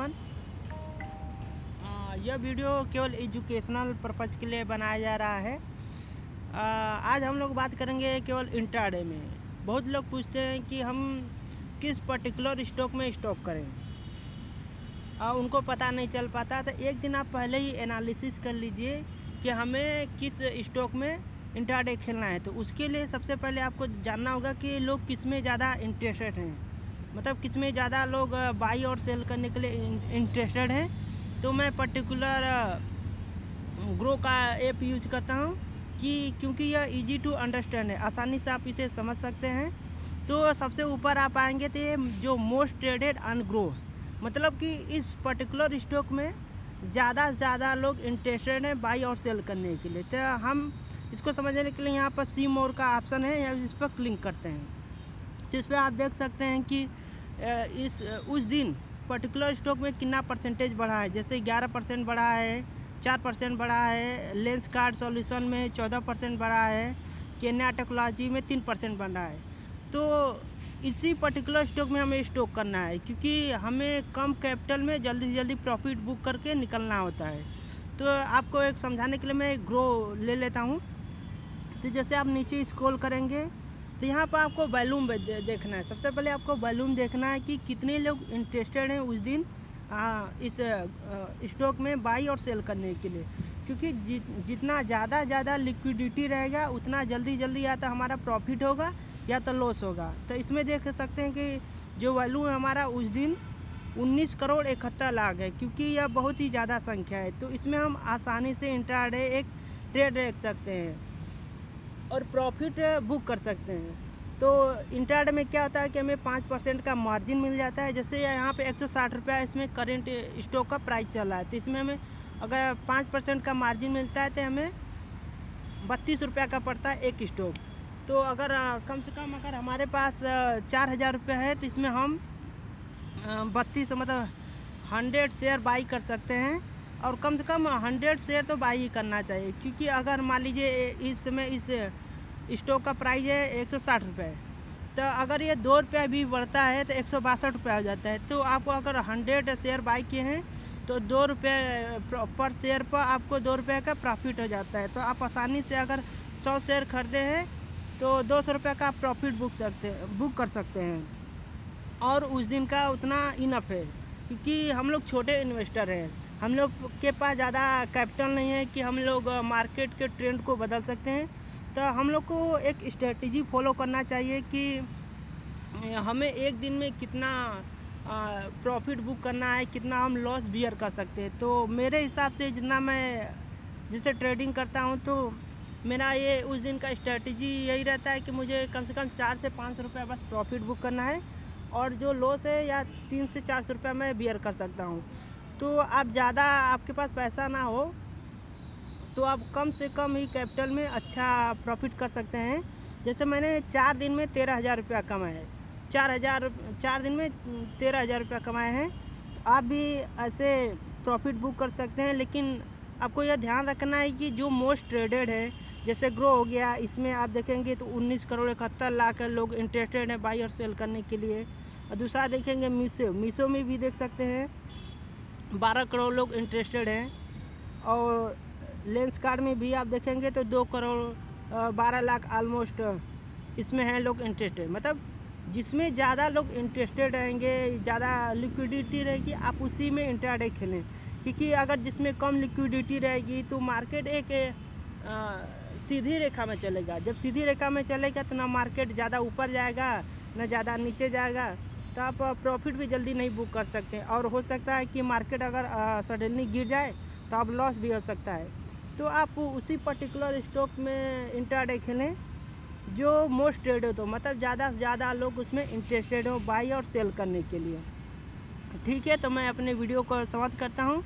Everyone. यह video केवल educational purpose के लिए बनाया जा रहा है। आज हम लोग बात करेंगे केवल इंट्राडे में। बहुत लोग पूछते हैं कि हम किस पर्टिकुलर स्टॉक में स्टॉक करें, उनको पता नहीं चल पाता। तो एक दिन आप पहले ही एनालिसिस कर लीजिए कि हमें किस स्टॉक में इंट्राडे खेलना है। तो उसके लिए सबसे पहले आपको जानना होगा कि लोग किस में ज़्यादा इंटरेस्टेड हैं, मतलब किस में ज़्यादा लोग बाई और सेल करने के लिए इंटरेस्टेड हैं। तो मैं पर्टिकुलर ग्रो का ऐप यूज करता हूँ क्योंकि यह इजी टू अंडरस्टैंड है, आसानी से आप इसे समझ सकते हैं। तो सबसे ऊपर आप आएंगे तो ये जो मोस्ट ट्रेडेड ऑन ग्रो, मतलब कि इस पर्टिकुलर स्टॉक में ज़्यादा से ज़्यादा लोग इंटरेस्टेड हैं बाई और सेल करने के लिए। तो हम इसको समझने के लिए यहाँ पर सी मोर का ऑप्शन है, या इस पर क्लिक करते हैं। तो इस पर आप देख सकते हैं कि उस दिन पर्टिकुलर स्टॉक में कितना परसेंटेज बढ़ा है। जैसे 11% बढ़ा है, 4% बढ़ा है, लेंस कार्ड सॉल्यूशन में 14% बढ़ा है, केन्या टेक्नोलॉजी में 3% बढ़ा है। तो इसी पर्टिकुलर स्टॉक में हमें स्टॉक करना है, क्योंकि हमें कम कैपिटल में जल्दी से जल्दी प्रॉफिट बुक करके निकलना होता है। तो आपको एक समझाने के लिए मैं ग्रो ले लेता हूँ। तो जैसे आप नीचे स्क्रॉल करेंगे तो यहाँ पर आपको वॉल्यूम देखना है। सबसे पहले आपको वॉल्यूम देखना है कि कितने लोग इंटरेस्टेड हैं उस दिन इस स्टॉक में बाई और सेल करने के लिए, क्योंकि जितना ज़्यादा लिक्विडिटी रहेगा उतना जल्दी या तो हमारा प्रॉफिट होगा या तो लॉस होगा। तो इसमें देख सकते हैं कि जो वॉल्यूम है उस दिन 19,71,00,000 है, क्योंकि यह बहुत ही ज़्यादा संख्या है। तो इसमें हम आसानी से इंट्राडे एक ट्रेड रख सकते हैं और प्रॉफिट बुक कर सकते हैं। तो इंट्राडे में क्या होता है कि हमें 5% का मार्जिन मिल जाता है। जैसे यहाँ पे 160 रुपया इसमें करेंट स्टॉक का प्राइस चल रहा है, तो इसमें हमें अगर 5% का मार्जिन मिलता है तो हमें 32 रुपया का पड़ता है एक स्टॉक। तो अगर कम से कम अगर हमारे पास 4,000 रुपया है तो इसमें हम 32 मतलब 100 शेयर बाई कर सकते हैं, और कम से कम 100 शेयर तो बाई ही करना चाहिए। क्योंकि अगर मान लीजिए इस समय इस स्टॉक का प्राइस है 160 रुपये, तो अगर ये 2 रुपया भी बढ़ता है तो 162 रुपया हो जाता है। तो आपको अगर 100 शेयर बाई किए हैं तो 2 रुपये पर शेयर पर आपको 2 रुपये का प्रॉफिट हो जाता है। तो आप आसानी से अगर 100 शेयर खरीदे हैं तो 200 रुपये का प्रॉफिट बुक कर सकते हैं, और उस दिन का उतना इनफ है। क्योंकि हम लोग छोटे इन्वेस्टर हैं, हम लोग के पास ज़्यादा कैपिटल नहीं है कि हम लोग मार्केट के ट्रेंड को बदल सकते हैं। तो हम लोग को एक स्ट्रेटजी फॉलो करना चाहिए कि हमें एक दिन में कितना प्रॉफिट बुक करना है, कितना हम लॉस बियर कर सकते हैं। तो मेरे हिसाब से जितना मैं जिससे ट्रेडिंग करता हूँ, तो मेरा ये उस दिन का स्ट्रेटजी यही रहता है कि मुझे कम से कम 4 से 5 रुपये बस प्रॉफिट बुक करना है, और जो लॉस है या 3 से 400 रुपये मैं बियर कर सकता हूँ। तो आप ज़्यादा आपके पास पैसा ना हो तो आप कम से कम ही कैपिटल में अच्छा प्रॉफिट कर सकते हैं। जैसे मैंने 4 दिन में 13,000 रुपया कमाए हैं, 4 दिन में 13,000 रुपया कमाए हैं। तो आप भी ऐसे प्रॉफिट बुक कर सकते हैं। लेकिन आपको यह ध्यान रखना है कि जो मोस्ट ट्रेडेड है, जैसे ग्रो हो गया, इसमें आप देखेंगे तो 19,71,00,000 लोग इंटरेस्टेड हैं बाई और सेल करने के लिए। और दूसरा देखेंगे मीशो में भी देख सकते हैं 12 करोड़ लोग इंटरेस्टेड हैं, और लेंस कार्ड में भी आप देखेंगे तो 2,12,00,000 ऑलमोस्ट इसमें हैं लोग इंटरेस्टेड। मतलब जिसमें ज़्यादा लोग इंटरेस्टेड रहेंगे, ज़्यादा लिक्विडिटी रहेगी, आप उसी में इंट्राडे खेलें। क्योंकि अगर जिसमें कम लिक्विडिटी रहेगी तो मार्केट एक सीधी रेखा में चलेगा। जब सीधी रेखा में चलेगा तो ना मार्केट ज़्यादा ऊपर जाएगा ना ज़्यादा नीचे जाएगा, तो आप प्रॉफिट भी जल्दी नहीं बुक कर सकते। और हो सकता है कि मार्केट अगर सडनली गिर जाए तो आप लॉस भी हो सकता है। तो आप उसी पर्टिकुलर स्टॉक में इंट्राडे खेलें जो मोस्ट ट्रेडेड हो, मतलब ज़्यादा से ज़्यादा लोग उसमें इंटरेस्टेड हो बाई और सेल करने के लिए। ठीक है, तो मैं अपने वीडियो को समाप्त करता हूँ।